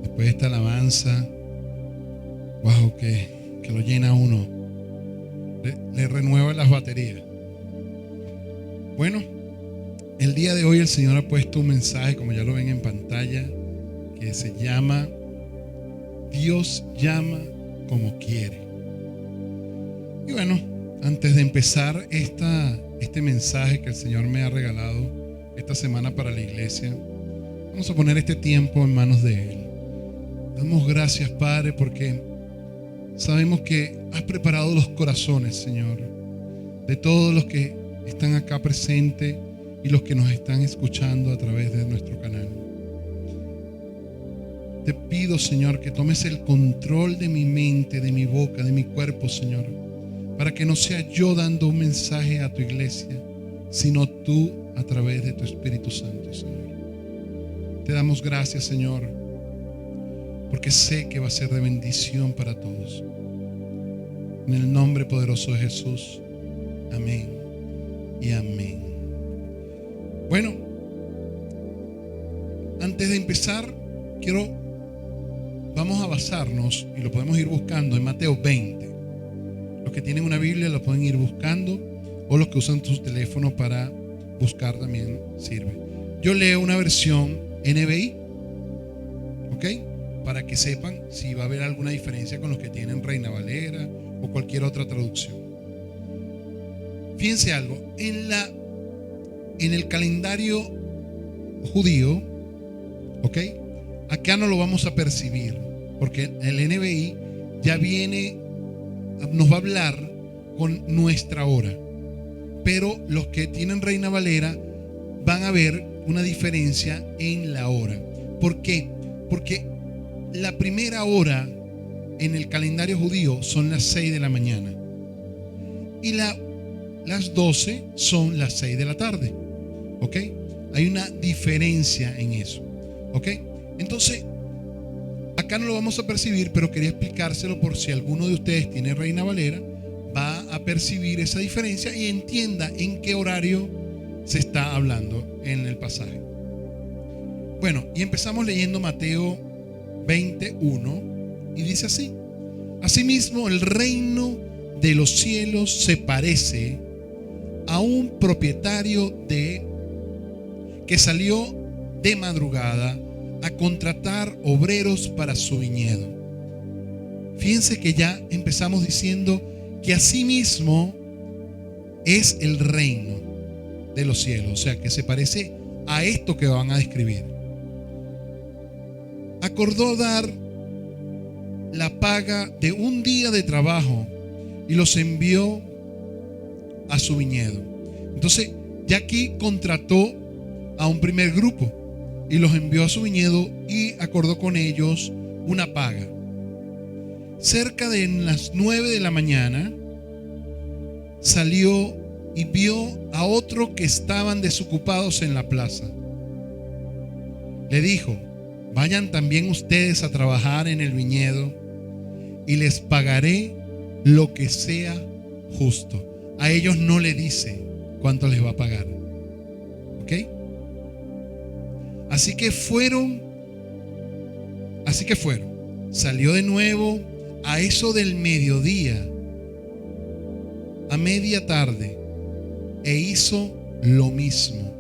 Después de esta alabanza, wow, que lo llena a uno, le renueva las baterías. Bueno, el día de hoy el Señor ha puesto un mensaje, como ya lo ven en pantalla, que se llama Dios llama como quiere. Y bueno, antes de empezar este mensaje que el Señor me ha regalado esta semana para la iglesia, vamos a poner este tiempo en manos de Él. Damos gracias, Padre, porque sabemos que has preparado los corazones, Señor, de todos los que están acá presentes y los que nos están escuchando a través de nuestro canal. Te pido, Señor, que tomes el control de mi mente, de mi boca, de mi cuerpo, Señor, para que no sea yo dando un mensaje a tu iglesia, sino tú a través de tu Espíritu Santo, Señor. Te damos gracias, Señor, porque sé que va a ser de bendición para todos. En el nombre poderoso de Jesús. Amén y amén. Bueno, antes de empezar, vamos a basarnos, y lo podemos ir buscando, en Mateo 20. Los que tienen una Biblia lo pueden ir buscando, o los que usan sus teléfonos para buscar también sirve. Yo leo una versión NBI, ¿ok? Para que sepan si va a haber alguna diferencia con los que tienen Reina Valera o cualquier otra traducción. Fíjense algo, en el calendario judío, ¿ok? Acá no lo vamos a percibir, porque el NBI ya nos va a hablar con nuestra hora. Pero los que tienen Reina Valera van a ver una diferencia en la hora. ¿Por qué? Porque la primera hora en el calendario judío son las 6 de la mañana. Y las 12 son las 6 de la tarde. ¿Ok? Hay una diferencia en eso. ¿Ok? Entonces, acá no lo vamos a percibir, pero quería explicárselo por si alguno de ustedes tiene Reina Valera, va a percibir esa diferencia y entienda en qué horario se está hablando en el pasaje. Bueno, y empezamos leyendo Mateo 21 y dice así: Asimismo, el reino de los cielos se parece a un propietario que salió de madrugada a contratar obreros para su viñedo. Fíjense que ya empezamos diciendo que asimismo es el reino de los cielos, o sea que se parece a esto que van a describir. Acordó dar la paga de un día de trabajo y los envió a su viñedo. Entonces ya aquí contrató a un primer grupo y los envió a su viñedo y acordó con ellos una paga. Cerca de las 9 de la mañana salió y vio a otros que estaban desocupados en la plaza. Le dijo: vayan también ustedes a trabajar en el viñedo y les pagaré lo que sea justo. A ellos no le dice cuánto les va a pagar. ¿Ok? Así que fueron. Salió de nuevo a eso del mediodía, a media tarde, e hizo lo mismo.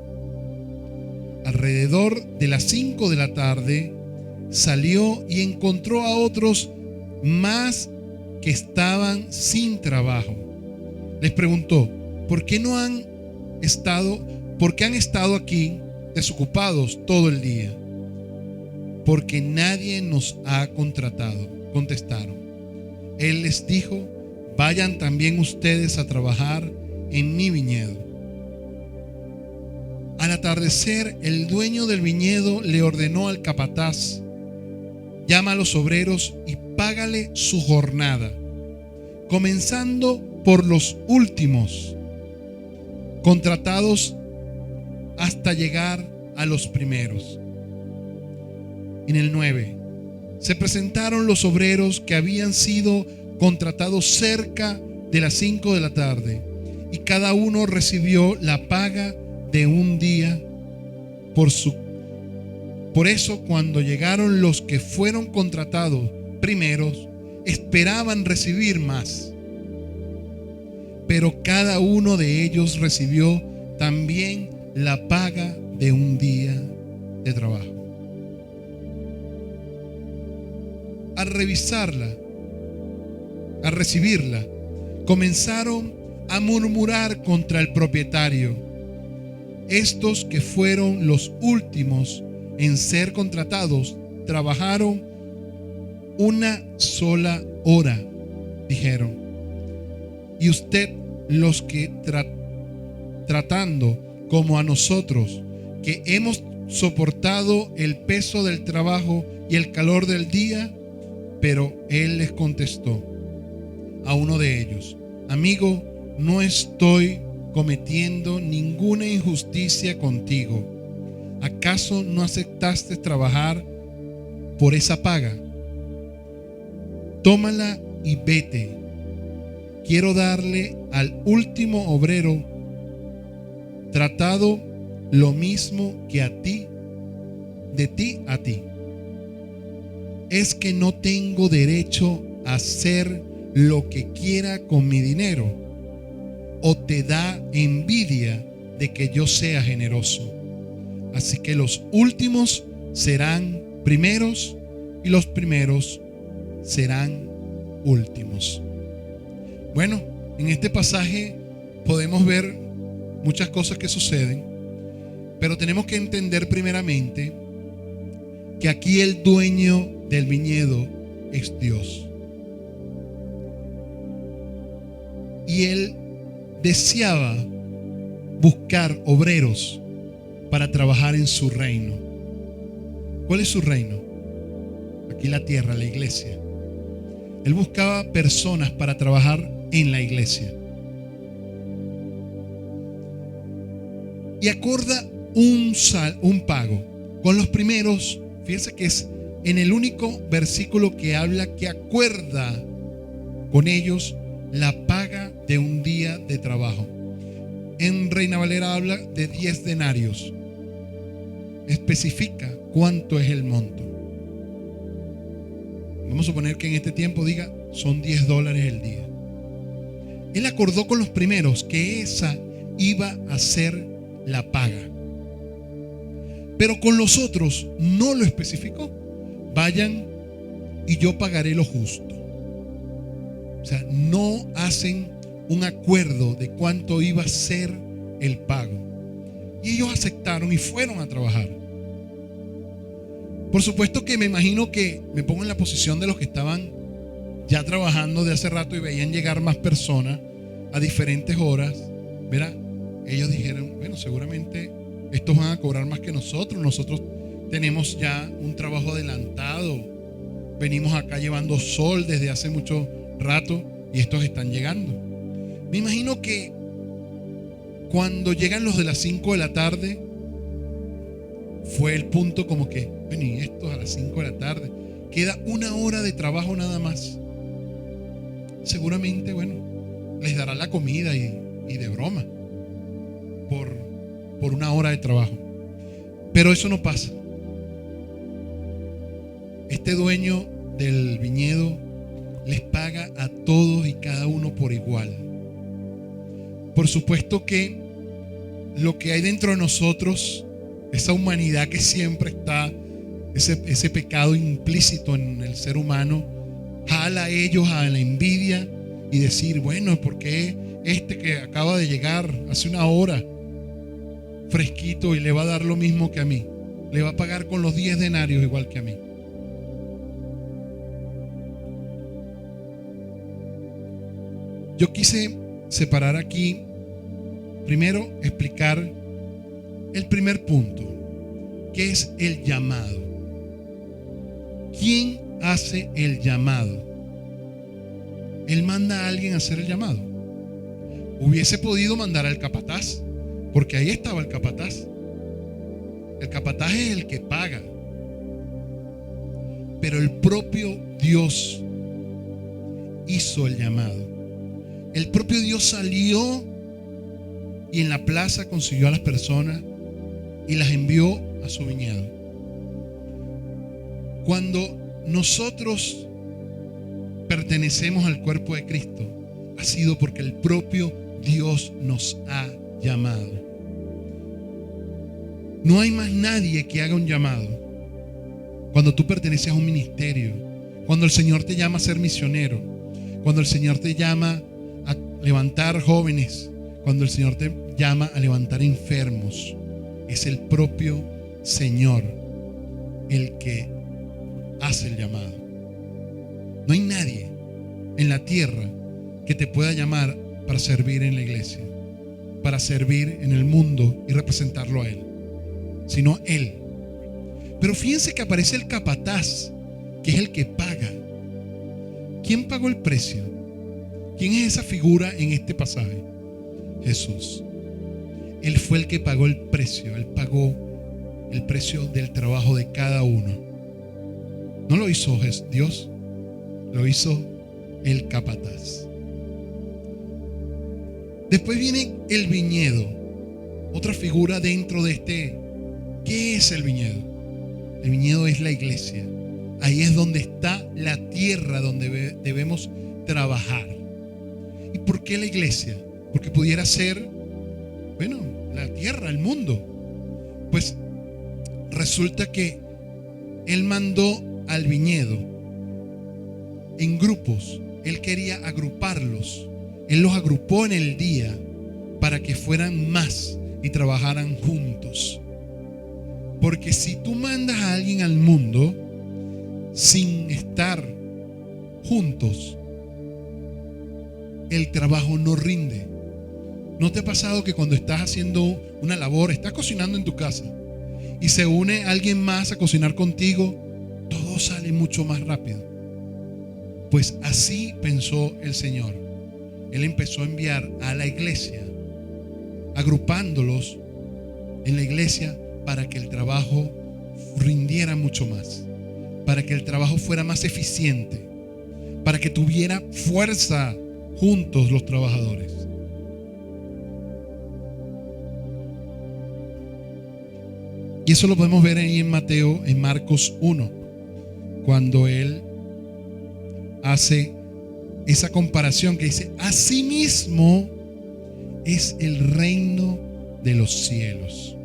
Alrededor de las 5 de la tarde salió y encontró a otros más que estaban sin trabajo. Les preguntó: ¿por qué han estado aquí desocupados todo el día? Porque nadie nos ha contratado, contestaron. Él les dijo: vayan también ustedes a trabajar en mi viñedo. Al atardecer, el dueño del viñedo le ordenó al capataz: llama a los obreros y págale su jornada, comenzando por los últimos contratados hasta llegar a los primeros. En el 9, se presentaron los obreros que habían sido contratados cerca de las 5 de la tarde, y cada uno recibió la paga de un día por su Por eso, cuando llegaron los que fueron contratados primeros, esperaban recibir más. Pero cada uno de ellos recibió también la paga de un día de trabajo. Al revisarla, al recibirla, comenzaron a murmurar contra el propietario. Estos que fueron los últimos en ser contratados trabajaron una sola hora, dijeron. Y usted, los que tratando como a nosotros, que hemos soportado el peso del trabajo y el calor del día. Pero él les contestó a uno de ellos: amigo, no estoy cometiendo ninguna injusticia contigo. ¿Acaso no aceptaste trabajar por esa paga? Tómala y vete. Quiero darle al último obrero tratado lo mismo que a ti, de ti a ti. ¿Es que no tengo derecho a hacer lo que quiera con mi dinero? ¿O te da envidia de que yo sea generoso? Así que los últimos serán primeros y los primeros serán últimos. Bueno, en este pasaje podemos ver muchas cosas que suceden, pero tenemos que entender primeramente que aquí el dueño del viñedo es Dios. Y Él deseaba buscar obreros para trabajar en su reino. ¿Cuál es su reino? Aquí la tierra, la iglesia. Él buscaba personas para trabajar en la iglesia. Y acorda un pago. Con los primeros, fíjense que es en el único versículo que habla que acuerda con ellos la paga de un día de trabajo. En Reina Valera habla de 10 denarios. Especifica cuánto es el monto. Vamos a suponer que en este tiempo diga son $10 el día. Él acordó con los primeros que esa iba a ser la paga. Pero con los otros no lo especificó. Vayan y yo pagaré lo justo. O sea, no hacen un acuerdo de cuánto iba a ser el pago. Y ellos aceptaron y fueron a trabajar. Por supuesto que me imagino que me pongo en la posición de los que estaban ya trabajando de hace rato y veían llegar más personas a diferentes horas. ¿Verdad? Ellos dijeron, bueno, seguramente estos van a cobrar más que nosotros. Nosotros tenemos ya un trabajo adelantado. Venimos acá llevando sol desde hace mucho rato y estos están llegando. Me imagino que cuando llegan los de las 5 de la tarde, fue el punto como que, bueno, y estos a las 5 de la tarde, queda una hora de trabajo nada más. Seguramente, bueno, les dará la comida y de broma por una hora de trabajo. Pero eso no pasa. Este dueño del viñedo les paga a todos y cada uno por igual. Por supuesto que lo que hay dentro de nosotros, esa humanidad que siempre está, ese pecado implícito en el ser humano, jala a ellos a la envidia y decir, bueno, ¿por qué este que acaba de llegar hace una hora fresquito y le va a dar lo mismo que a mí? Le va a pagar con los 10 denarios igual que a mí. Yo quise separar aquí, primero explicar el primer punto, que es el llamado. ¿Quién hace el llamado? Él manda a alguien a hacer el llamado. Hubiese podido mandar al capataz, porque ahí estaba el capataz. El capataz es el que paga. Pero el propio Dios hizo el llamado. El propio Dios salió y en la plaza consiguió a las personas y las envió a su viñedo. Cuando nosotros pertenecemos al cuerpo de Cristo, ha sido porque el propio Dios nos ha llamado. No hay más nadie que haga un llamado. Cuando tú perteneces a un ministerio, cuando el Señor te llama a ser misionero, cuando el Señor te llama a levantar jóvenes, cuando el Señor te llama a levantar enfermos, es el propio Señor el que hace el llamado. No hay nadie en la tierra que te pueda llamar para servir en la iglesia, para servir en el mundo y representarlo a Él, sino Él. Pero fíjense que aparece el capataz, que es el que paga. ¿Quién pagó el precio? ¿Quién es esa figura en este pasaje? Jesús. Él fue el que pagó el precio. Él pagó el precio del trabajo de cada uno. No lo hizo Dios, lo hizo el capataz. Después viene el viñedo, otra figura dentro de este. ¿Qué es el viñedo? El viñedo es la iglesia. Ahí es donde está la tierra donde debemos trabajar. ¿Y por qué la iglesia? Porque pudiera ser, la tierra, el mundo. Pues resulta que Él mandó al viñedo en grupos. Él quería agruparlos. Él los agrupó en el día para que fueran más y trabajaran juntos. Porque si tú mandas a alguien al mundo sin estar juntos, el trabajo no rinde. ¿No te ha pasado que cuando estás haciendo una labor, estás cocinando en tu casa y se une alguien más a cocinar contigo, todo sale mucho más rápido? Pues así pensó el Señor. Él empezó a enviar a la iglesia, agrupándolos en la iglesia para que el trabajo rindiera mucho más, para que el trabajo fuera más eficiente, para que tuviera fuerza juntos los trabajadores. Y eso lo podemos ver ahí en Mateo, en Marcos 1, cuando Él hace esa comparación que dice: asimismo es el reino de los cielos.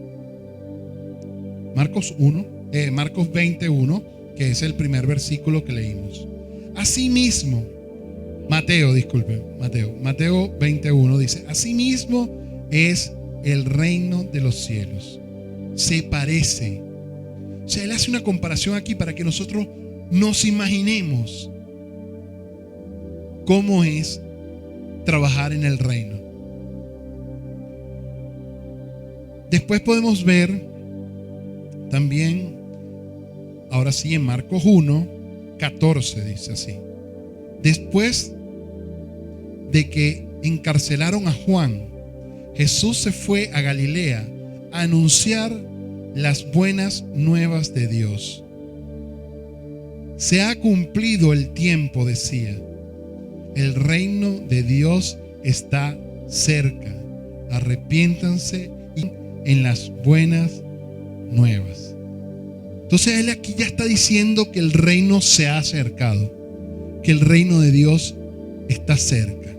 Marcos 21, que es el primer versículo que leímos. Asimismo, Mateo 21 dice: asimismo es el reino de los cielos. Se parece. O sea, Él hace una comparación aquí para que nosotros nos imaginemos cómo es trabajar en el reino. Después podemos ver también, ahora sí, en Marcos 1:14 dice así: después de que encarcelaron a Juan, Jesús se fue a Galilea a anunciar las buenas nuevas de Dios. Se ha cumplido el tiempo, decía. El reino de Dios está cerca. Arrepiéntanse en las buenas nuevas. Entonces Él aquí ya está diciendo que el reino se ha acercado, que el reino de Dios está cerca.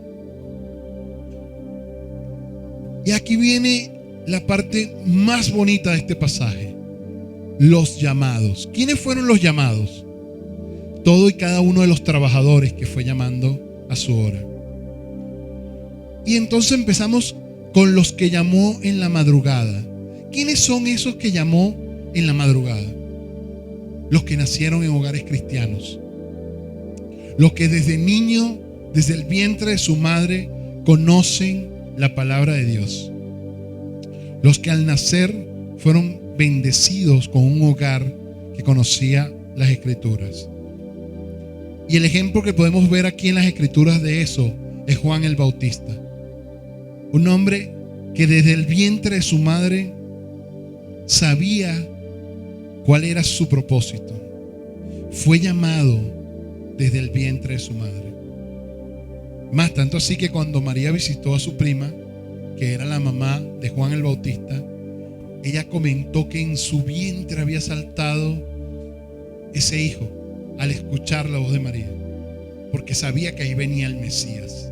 Y aquí viene la parte más bonita de este pasaje: los llamados. ¿Quiénes fueron los llamados? Todo y cada uno de los trabajadores que fue llamando a su hora. Y entonces empezamos con los que llamó en la madrugada. ¿Quiénes son esos que llamó en la madrugada? Los que nacieron en hogares cristianos, los que desde niño, desde el vientre de su madre, conocen la palabra de Dios, los que al nacer fueron bendecidos con un hogar que conocía las Escrituras. Y el ejemplo que podemos ver aquí en las Escrituras de eso es Juan el Bautista, un hombre que desde el vientre de su madre sabía cuál era su propósito. Fue llamado desde el vientre de su madre. Más tanto así que cuando María visitó a su prima, que era la mamá de Juan el Bautista, ella comentó que en su vientre había saltado ese hijo al escuchar la voz de María, porque sabía que ahí venía el Mesías.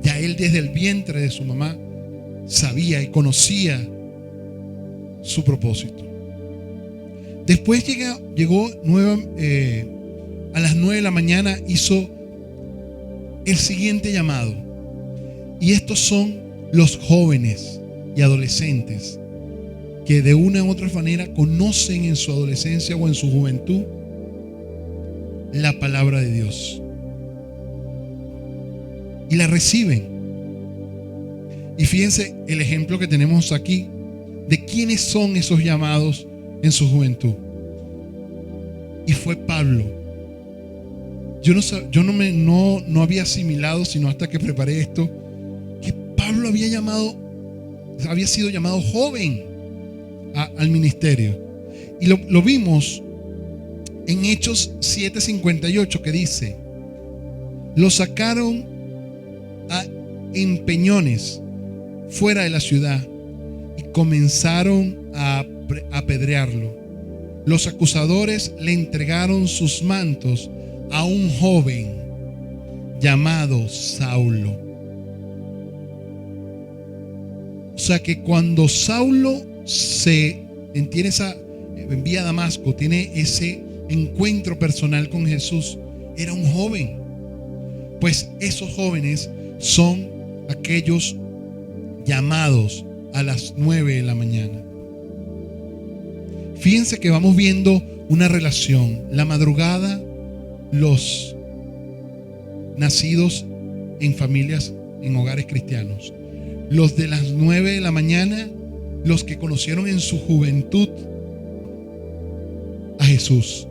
Ya él desde el vientre de su mamá sabía y conocía su propósito. Después llegó a las 9 de la mañana, hizo el siguiente llamado. Y estos son los jóvenes y adolescentes que de una u otra manera conocen en su adolescencia o en su juventud la palabra de Dios y la reciben. Y fíjense el ejemplo que tenemos aquí de quiénes son esos llamados en su juventud. Y fue Pablo. Yo no había asimilado, sino hasta que preparé esto, que Pablo había sido llamado joven al ministerio. Y lo vimos en Hechos 7:58, que dice: lo sacaron en peñones fuera de la ciudad y comenzaron a apedrearlo. Los acusadores le entregaron sus mantos a un joven llamado Saulo. O sea que cuando Saulo envía a Damasco, tiene ese encuentro personal con Jesús, era un joven. Pues esos jóvenes son aquellos llamados a las 9 de la mañana. Fíjense que vamos viendo una relación. La madrugada, los nacidos en familias, en hogares cristianos. Los de las 9 de la mañana, los que conocieron en su juventud a Jesús.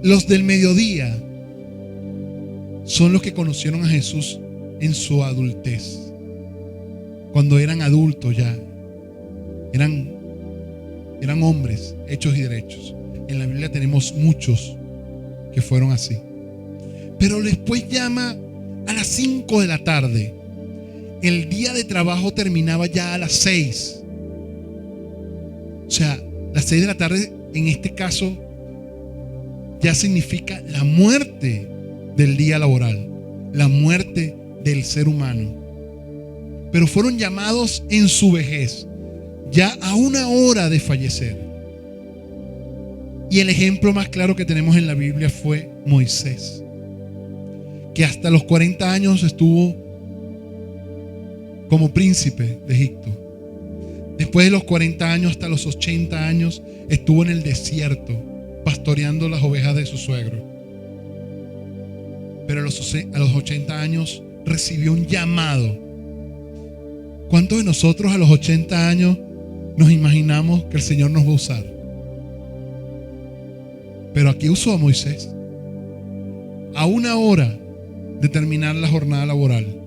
Los del mediodía son los que conocieron a Jesús en su adultez, cuando eran adultos ya, eran hombres hechos y derechos. En la Biblia tenemos muchos que fueron así. Pero después llama a las 5 de la tarde. El día de trabajo terminaba ya a las 6. O sea, las 6 de la tarde en este caso ya significa la muerte del día laboral, la muerte del ser humano. Pero fueron llamados en su vejez, ya a una hora de fallecer. Y el ejemplo más claro que tenemos en la Biblia fue Moisés, que hasta los 40 años estuvo como príncipe de Egipto. Después de los 40 años hasta los 80 años estuvo en el desierto pastoreando las ovejas de su suegro. Pero a los 80 años recibió un llamado. ¿Cuántos de nosotros a los 80 años nos imaginamos que el Señor nos va a usar? Pero aquí usó a Moisés a una hora de terminar la jornada laboral.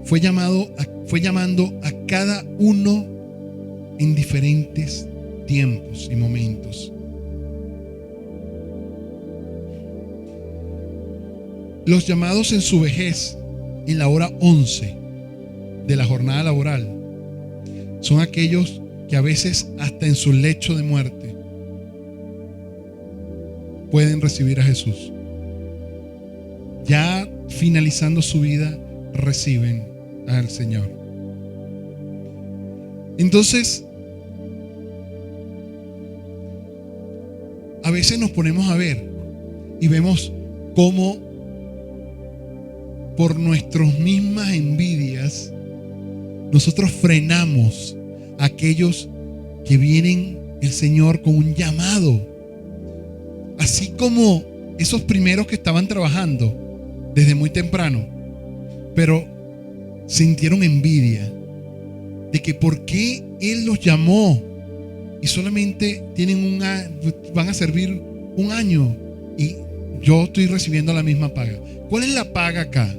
Fue llamando a cada uno en diferentes tiempos y momentos. Los llamados en su vejez, en la hora 11 de la jornada laboral, son aquellos que a veces hasta en su lecho de muerte pueden recibir a Jesús. Ya finalizando su vida, reciben al Señor. Entonces, a veces nos ponemos a ver y vemos cómo por nuestras mismas envidias nosotros frenamos a aquellos que vienen el Señor con un llamado, así como esos primeros que estaban trabajando desde muy temprano, pero sintieron envidia de que por qué Él los llamó y solamente van a servir un año y yo estoy recibiendo la misma paga. ¿Cuál es la paga acá?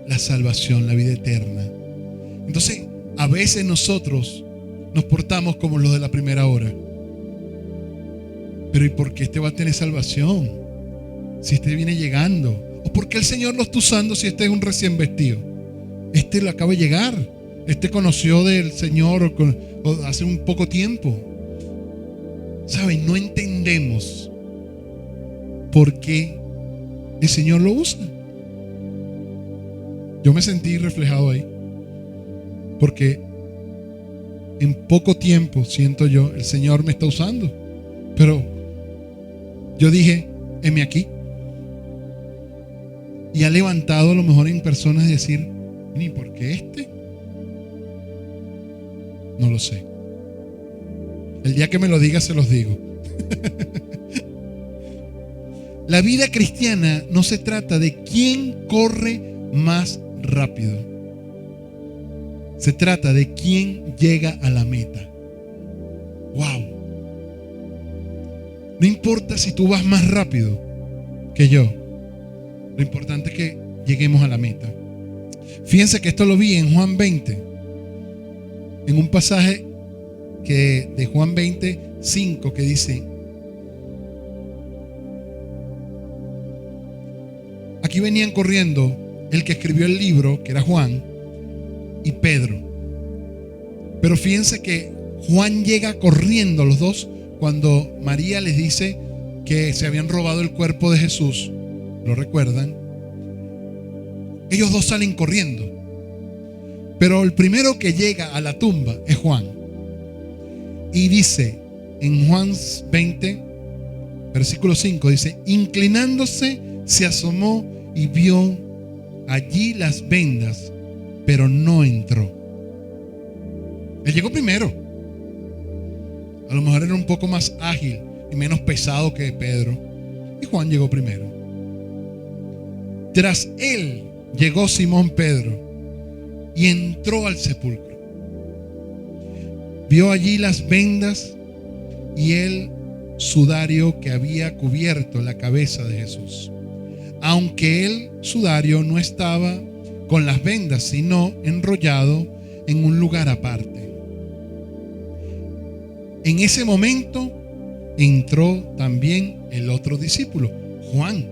La salvación, la vida eterna. Entonces, a veces nosotros nos portamos como los de la primera hora. Pero ¿y por qué este va a tener salvación si este viene llegando? ¿O por qué el Señor lo está usando si este es un recién vestido? Este lo acaba de llegar. Este conoció del Señor hace un poco tiempo. ¿Saben? No entendemos por qué el Señor lo usa. Yo me sentí reflejado ahí. Porque en poco tiempo, siento yo, el Señor me está usando. Pero yo dije, heme aquí. Y ha levantado a lo mejor en personas decir, ¿y por qué este? No lo sé. El día que me lo diga se los digo. La vida cristiana no se trata de quién corre más rápido. Se trata de quién llega a la meta. Wow. No importa si tú vas más rápido que yo. Lo importante es que lleguemos a la meta. Fíjense que esto lo vi en Juan 20. En un pasaje de Juan 20:5 que dice: aquí venían corriendo el que escribió el libro, que era Juan, y Pedro. Pero fíjense que Juan llega corriendo, los dos, cuando María les dice que se habían robado el cuerpo de Jesús. ¿Lo recuerdan? Ellos dos salen corriendo. Pero el primero que llega a la tumba es Juan. Y dice en Juan 20, versículo 5, dice: inclinándose, se asomó y vio allí las vendas, pero no entró. Él llegó primero. A lo mejor era un poco más ágil y menos pesado que Pedro. Y Juan llegó primero. Tras él llegó Simón Pedro y entró al sepulcro. Vio allí las vendas y el sudario que había cubierto la cabeza de Jesús, aunque el sudario no estaba con las vendas, sino enrollado en un lugar aparte. En ese momento entró también el otro discípulo, Juan,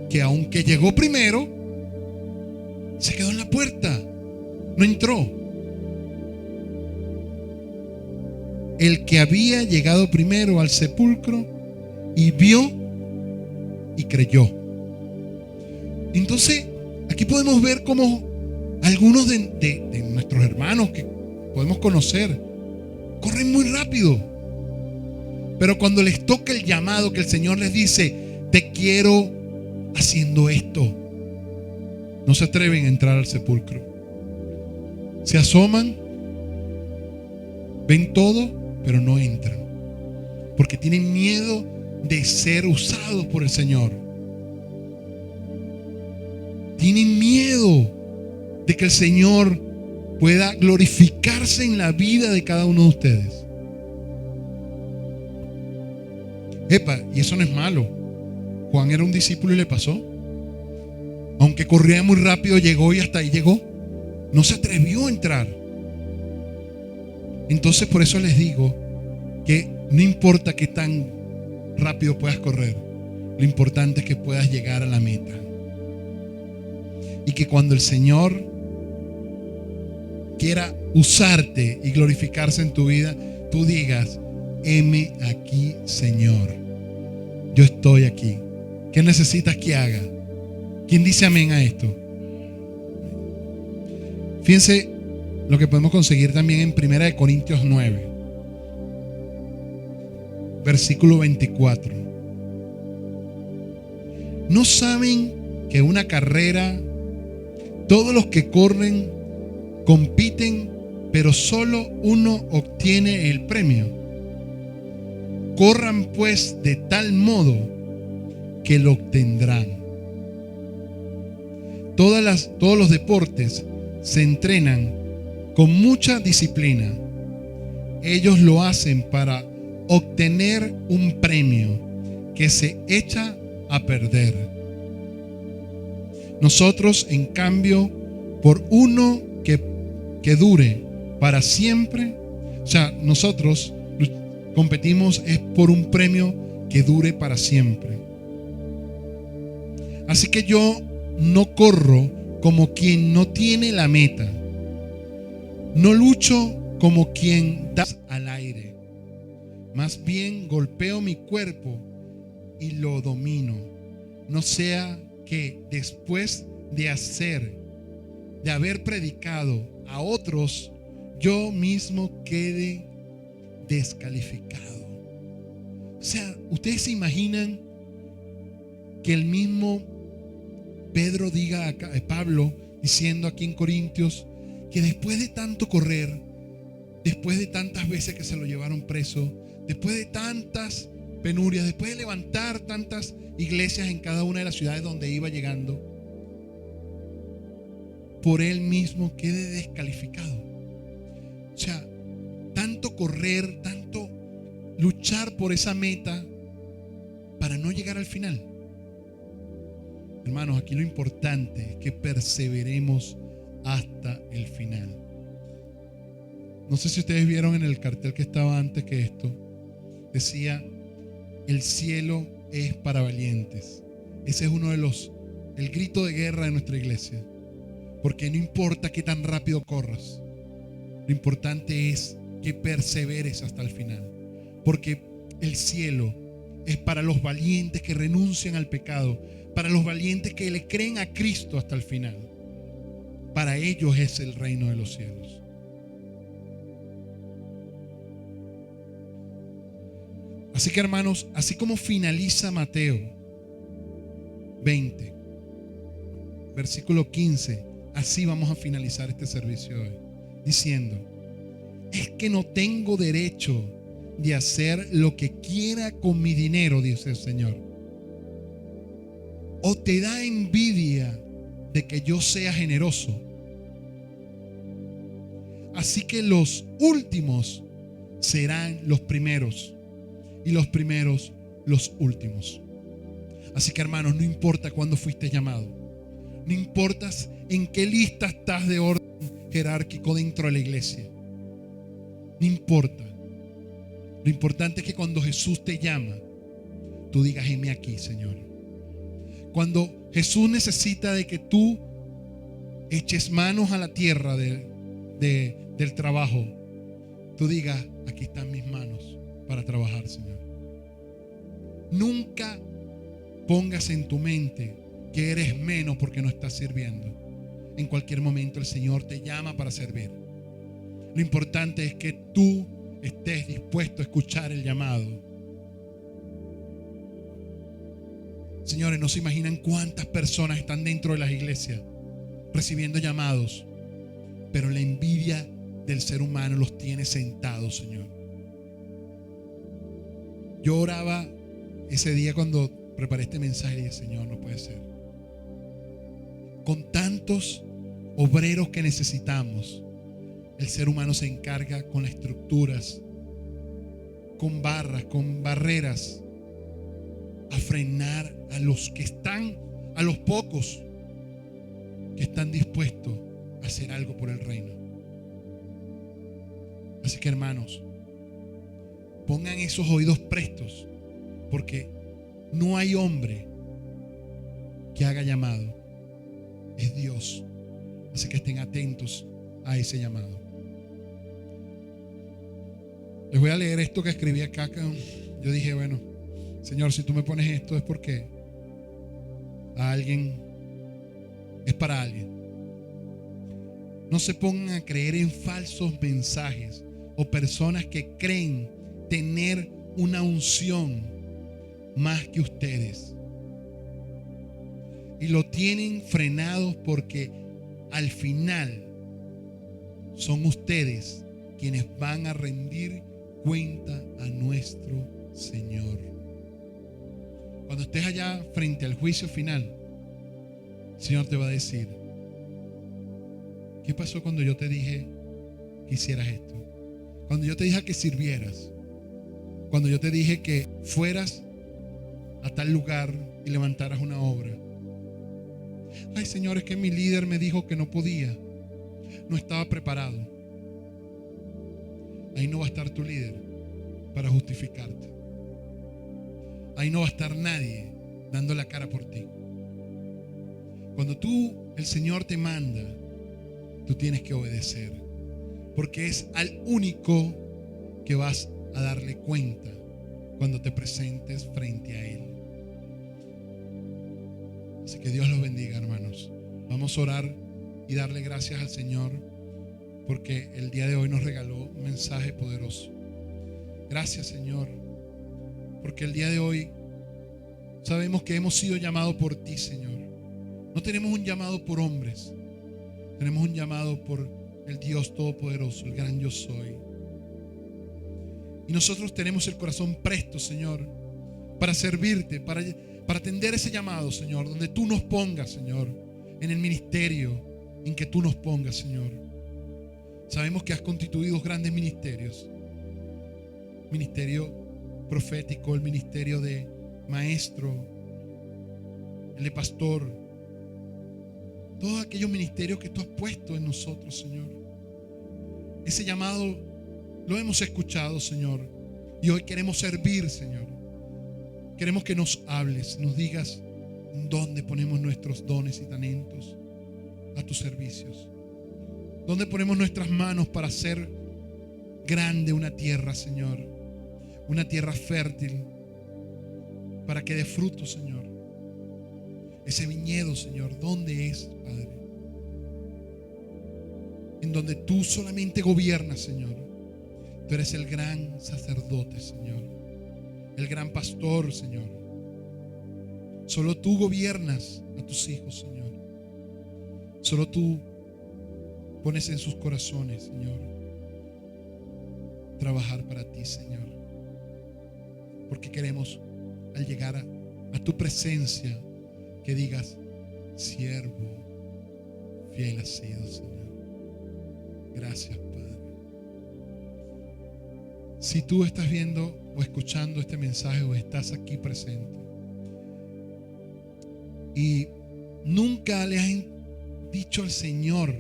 que aunque llegó primero, se quedó en la puerta, no entró. El que había llegado primero al sepulcro y vio y creyó. Entonces, aquí podemos ver cómo algunos de nuestros hermanos que podemos conocer corren muy rápido. Pero cuando les toca el llamado que el Señor les dice: te quiero haciendo esto, no se atreven a entrar al sepulcro. Se asoman, ven todo, pero no entran, porque tienen miedo de ser usados por el Señor. Tienen miedo de que el Señor pueda glorificarse en la vida de cada uno de ustedes. Y eso no es malo. Juan era un discípulo y le pasó. Aunque corría muy rápido, llegó y hasta ahí llegó. No se atrevió a entrar. Entonces, por eso les digo que no importa qué tan rápido puedas correr, lo importante es que puedas llegar a la meta. Y que cuando el Señor quiera usarte y glorificarse en tu vida, tú digas: heme aquí, Señor, yo estoy aquí. ¿Qué necesitas que haga? ¿Quién dice amén a esto? Fíjense lo que podemos conseguir también en 1 Corintios 9, versículo 24. ¿No saben que una carrera, todos los que corren compiten, pero solo uno obtiene el premio? Corran pues de tal modo que lo obtendrán. Todos los deportes se entrenan con mucha disciplina. Ellos lo hacen para obtener un premio que se echa a perder. Nosotros, en cambio, por uno que dure para siempre, o sea, nosotros competimos es por un premio que dure para siempre. Así que yo no corro como quien no tiene la meta. No lucho como quien da al aire. Más bien golpeo mi cuerpo y lo domino. No sea que después de haber predicado a otros, yo mismo quede descalificado. O sea, ustedes se imaginan que el mismo Pedro diga acá, Pablo diciendo aquí en Corintios, que después de tanto correr, después de tantas veces que se lo llevaron preso, después de tantas penurias, después de levantar tantas iglesias en cada una de las ciudades donde iba llegando, por él mismo quede descalificado. O sea, tanto correr, tanto luchar por esa meta para no llegar al final. Hermanos, aquí lo importante es que perseveremos hasta el final. No sé si ustedes vieron en el cartel que estaba antes que esto, decía: el cielo es para valientes. Ese es uno de el grito de guerra de nuestra iglesia. Porque no importa qué tan rápido corras, lo importante es que perseveres hasta el final. Porque el cielo es para los valientes que renuncian al pecado, para los valientes que le creen a Cristo hasta el final. Para ellos es el reino de los cielos. Así que, hermanos, así como finaliza Mateo 20, versículo 15, así vamos a finalizar este servicio hoy, diciendo: es que no tengo derecho de hacer lo que quiera con mi dinero, dice el Señor. ¿O te da envidia de que yo sea generoso? Así que los últimos serán los primeros y los primeros los últimos. Así que, hermanos, no importa cuándo fuiste llamado, no importa en qué lista estás de orden jerárquico dentro de la iglesia, no importa. Lo importante es que cuando Jesús te llama, tú digas: heme aquí, Señor. Cuando Jesús necesita de que tú eches manos a la tierra del trabajo, tú digas: aquí están mis manos para trabajar, Señor. Nunca pongas en tu mente que eres menos porque no estás sirviendo. En cualquier momento el Señor te llama para servir. Lo importante es que tú estés dispuesto a escuchar el llamado. Señores, no se imaginan cuántas personas están dentro de las iglesias recibiendo llamados, pero la envidia del ser humano los tiene sentados, Señor. Yo oraba ese día cuando preparé este mensaje y dije: Señor, no puede ser. Con tantos obreros que necesitamos, el ser humano se encarga con las estructuras, con barras, con barreras, a frenar a los que están, a los pocos que están dispuestos a hacer algo por el reino. Así que, hermanos, pongan esos oídos prestos, porque no hay hombre que haga llamado, es Dios. Así que estén atentos a ese llamado. Les voy a leer esto que escribí acá. Yo dije: bueno, Señor, si tú me pones esto es porque a alguien, es para alguien. No se pongan a creer en falsos mensajes o personas que creen tener una unción más que ustedes y lo tienen frenados, porque al final son ustedes quienes van a rendir cuenta a nuestro Señor. Cuando estés allá frente al juicio final, el Señor te va a decir: ¿qué pasó cuando yo te dije que hicieras esto? Cuando yo te dije que sirvieras, cuando yo te dije que fueras a tal lugar y levantaras una obra. Ay, Señor, es que mi líder me dijo que no podía, no estaba preparado. Ahí no va a estar tu líder para justificarte. Ahí no va a estar nadie dando la cara por ti. Cuando tú el Señor te manda, tú tienes que obedecer, porque es al único que vas a darle cuenta cuando te presentes frente a Él. Así que Dios los bendiga, hermanos. Vamos a orar y darle gracias al Señor porque el día de hoy nos regaló un mensaje poderoso. Gracias, Señor, porque el día de hoy sabemos que hemos sido llamados por ti, Señor. No tenemos un llamado por hombres, tenemos un llamado por el Dios Todopoderoso, el gran yo soy. Y nosotros tenemos el corazón presto, Señor, para servirte, para atender ese llamado, Señor, donde tú nos pongas, Señor, en el ministerio en que tú nos pongas, Señor. Sabemos que has constituido grandes ministerios. Ministerio profético, el ministerio de maestro, el de pastor. Todos aquellos ministerios que tú has puesto en nosotros, Señor. Ese llamado lo hemos escuchado, Señor. Y hoy queremos servir, Señor. Queremos que nos hables, nos digas dónde ponemos nuestros dones y talentos a tus servicios. Dónde ponemos nuestras manos para hacer grande una tierra, Señor. Una tierra fértil para que dé fruto, Señor. Ese viñedo, Señor, ¿dónde es, Padre? En donde tú solamente gobiernas, Señor. Tú eres el gran sacerdote, Señor. El gran pastor, Señor. Solo tú gobiernas a tus hijos, Señor. Solo tú pones en sus corazones, Señor, trabajar para ti, Señor. Porque queremos, al llegar a tu presencia, que digas: siervo fiel has sido, Señor. Gracias, Padre. Si tú estás viendo o escuchando este mensaje o estás aquí presente y nunca le has dicho al Señor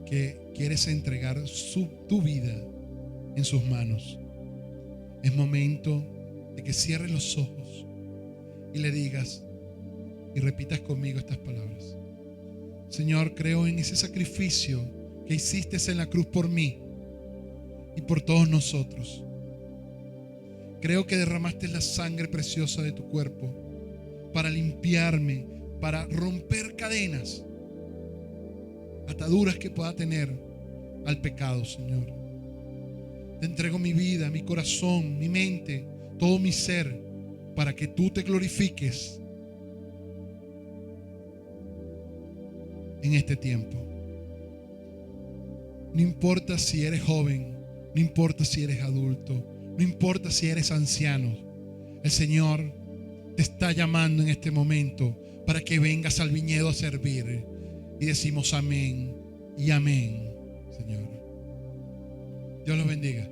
que quieres entregar tu vida en sus manos, es momento de que cierres los ojos y le digas y repitas conmigo estas palabras: Señor, creo en ese sacrificio que hiciste en la cruz por mí y por todos nosotros. Creo que derramaste la sangre preciosa de tu cuerpo para limpiarme, para romper cadenas, ataduras que pueda tener al pecado, Señor. Te entrego mi vida, mi corazón, mi mente, todo mi ser, para que tú te glorifiques en este tiempo. No importa si eres joven, no importa si eres adulto, no importa si eres anciano, el Señor te está llamando en este momento para que vengas al viñedo a servir. Y decimos amén y amén, Señor. Dios los bendiga.